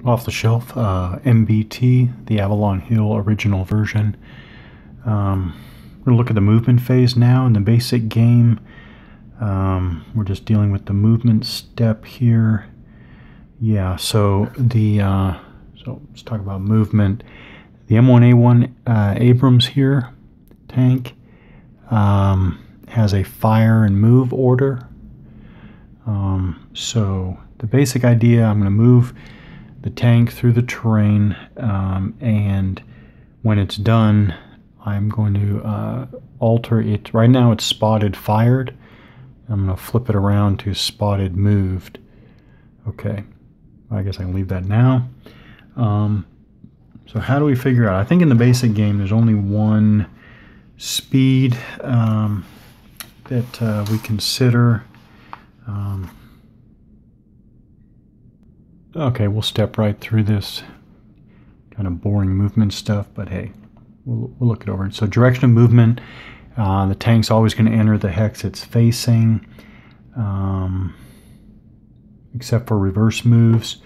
off the shelf MBT, the Avalon Hill original version. We're going to look at the movement phase now in the basic game. We're just dealing with the movement step here. Yeah, so let's talk about movement. The M1A1 Abrams here tank has a fire and move order. So the basic idea, I'm going to move the tank through the terrain, and when it's done, I'm going to alter it. Right now it's spotted fired. I'm going to flip it around to spotted moved. Okay, I guess I can leave that now. So how do we figure out? I think in the basic game there's only one speed that we consider. Okay, we'll step right through this kind of boring movement stuff, but hey, we'll look it over. So direction of movement, the tank's always going to enter the hex it's facing, except for reverse moves.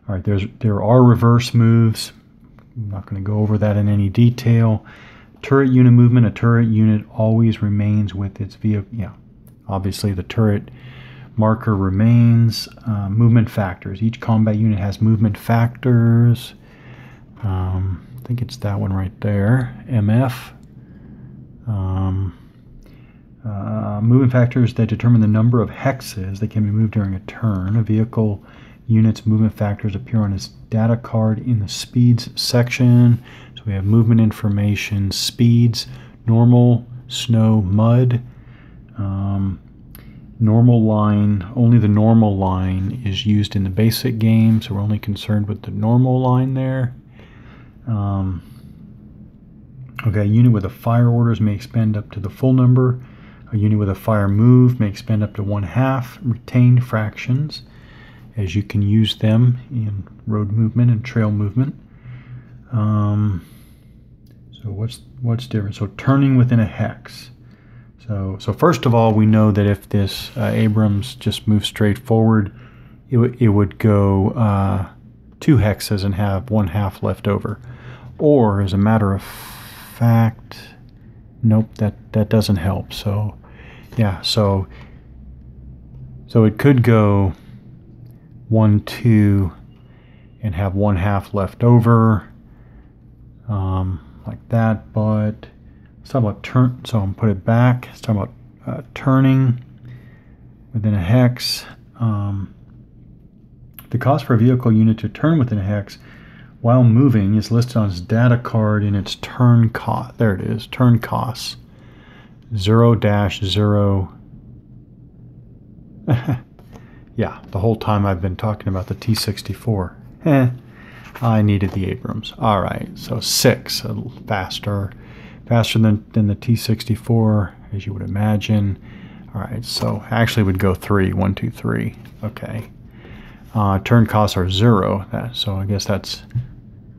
All right, there are reverse moves. I'm not going to go over that in any detail. Turret unit movement, a turret unit always remains with its vehicle. Yeah, obviously the turret marker remains. Movement factors. Each combat unit has movement factors. I think it's that one right there, MF. Movement factors that determine the number of hexes that can be moved during a turn. A vehicle unit's movement factors appear on its data card in the speeds section. So we have movement information, speeds, normal, snow, mud. Normal line, only the normal line is used in the basic game, so we're only concerned with the normal line there. Okay, a unit with a fire orders may expend up to the full number. A unit with a fire move may expend up to 1/2 retained fractions, as you can use them in road movement and trail movement. So what's different? So turning within a hex. So first of all, we know that if this Abrams just moves straight forward, it would go 2 hexes and have 1/2 left over. Or, as a matter of fact, nope, that doesn't help. So, yeah, so it could go 1, 2, and have 1/2 left over, like that, but let's talk about turn. So I'm put it back. Let's talk about turning within a hex. The cost for a vehicle unit to turn within a hex while moving is listed on its data card in its turn cost. There it is, turn costs. 0-0. Yeah, the whole time I've been talking about the T-64. I needed the Abrams. All right, so 6, a little faster than the T-64, as you would imagine. All right, so actually would go 3, 1, 2, 3. Okay. Turn costs are 0, so I guess that's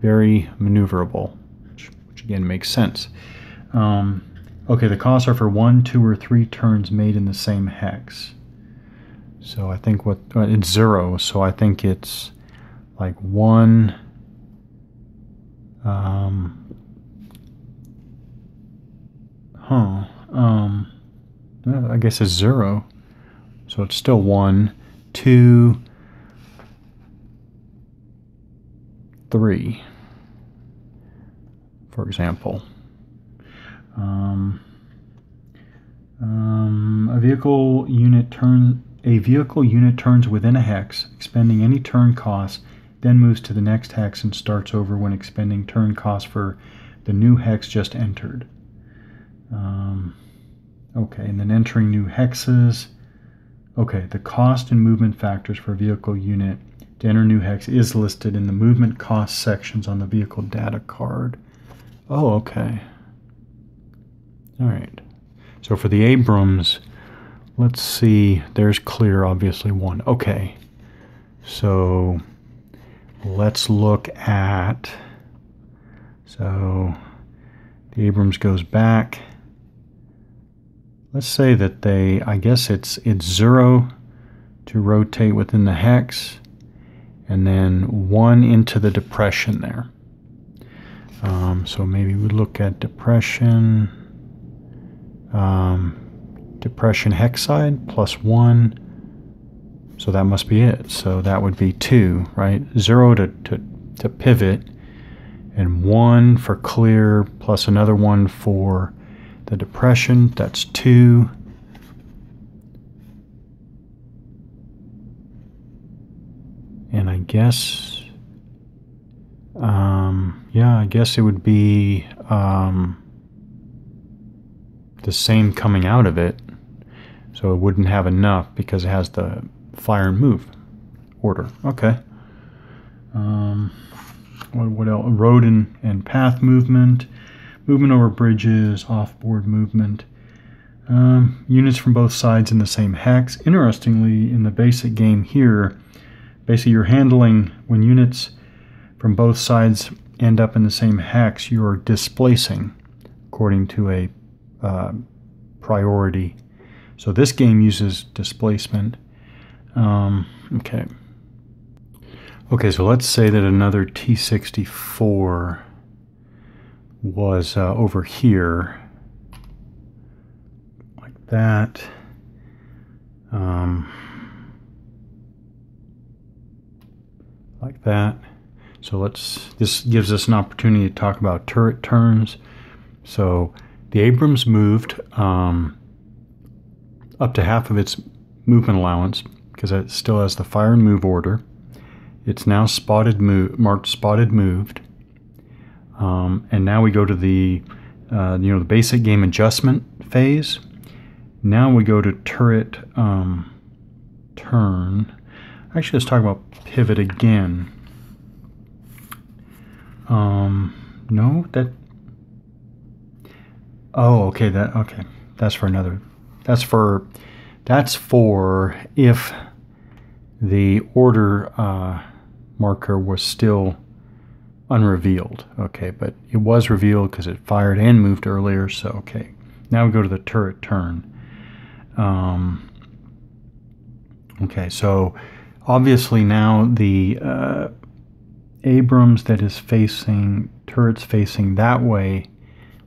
very maneuverable, which again makes sense. Okay, the costs are for 1, 2, or 3 turns made in the same hex. So I think it's 0, so I think it's like 1. I guess it's 0. So it's still 1, 2, 3, for example. A vehicle unit turns within a hex, expending any turn costs, then moves to the next hex and starts over when expending turn costs for the new hex just entered. Okay, and then entering new hexes. Okay, the cost and movement factors for a vehicle unit to enter new hex is listed in the movement cost sections on the vehicle data card. Oh, okay. All right. So for the Abrams, let's see. There's clear, obviously, 1. Okay. So let's look at. So the Abrams goes back. Let's say that I guess it's 0 to rotate within the hex, and then 1 into the depression there. So maybe we look at depression, depression hex side plus 1. So that must be it. So that would be 2, right? 0 to pivot, and 1 for clear plus another 1 for the depression. That's 2. And I guess, yeah, I guess it would be the same coming out of it. So it wouldn't have enough because it has the fire and move order. Okay. What else? Road and path movement, movement over bridges, off-board movement. Units from both sides in the same hex. Interestingly, in the basic game here, basically you're handling, when units from both sides end up in the same hex, you're displacing according to a priority. So this game uses displacement. Okay. Okay, so let's say that another T64 was over here, like that. Like that. So this gives us an opportunity to talk about turret turns. So the Abrams moved up to half of its movement allowance because it still has the fire and move order. It's now marked spotted moved. And now we go to the the basic game adjustment phase. Now we go to turret turn. Actually, let's talk about pivot again. No, that. Oh, okay. Okay. That's for another. That's for if the order marker was still unrevealed. Okay, but it was revealed because it fired and moved earlier. So okay. Now we go to the turret turn. Okay, so obviously now the Abrams that is facing, turrets facing that way,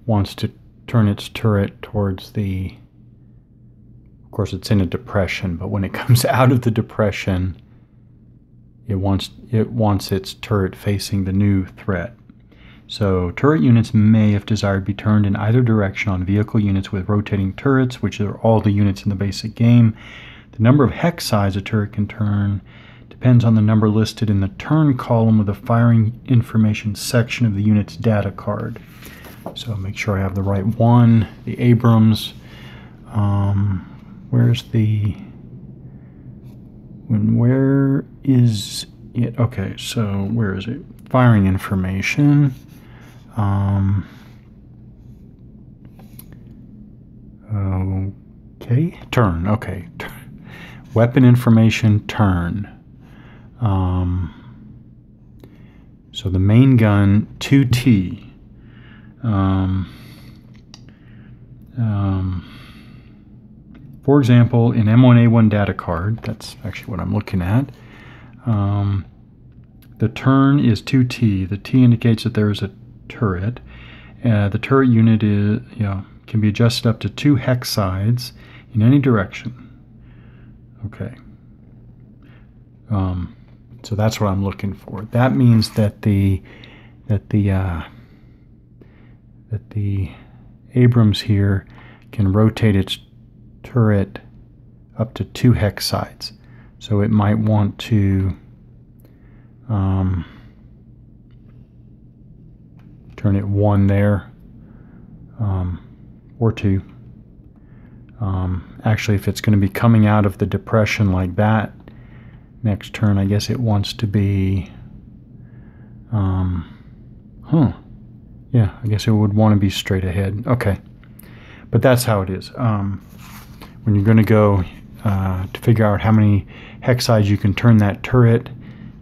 wants to turn its turret towards the, of course it's in a depression, but when it comes out of the depression, it wants its turret facing the new threat. So turret units may, if desired, be turned in either direction on vehicle units with rotating turrets, which are all the units in the basic game. The number of hex sides a turret can turn depends on the number listed in the turn column of the firing information section of the unit's data card. So make sure I have the right one. The Abrams. Where's the... Where is it? Okay, so where is it? Firing information. Okay, turn. Okay, weapon information, turn. So the main gun, 2T. For example, in M1A1 data card, that's actually what I'm looking at, the turn is 2T. The T indicates that there is a turret. The turret unit is, can be adjusted up to 2 hex sides in any direction. Okay. So that's what I'm looking for. That means that the Abrams here can rotate its turret up to 2 hex sides. So it might want to turn it 1 there, or 2. Actually, if it's going to be coming out of the depression like that, next turn, I guess it wants to be, yeah, I guess it would want to be straight ahead. Okay, but that's how it is. When you're going to go to figure out how many hex sides you can turn that turret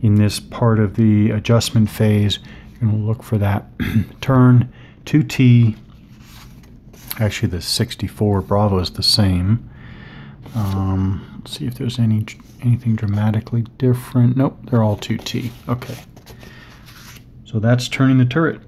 in this part of the adjustment phase, you're going to look for that turn 2T. Actually, the 64 Bravo is the same. Let's see if there's anything dramatically different. Nope, they're all 2T. Okay. So that's turning the turret.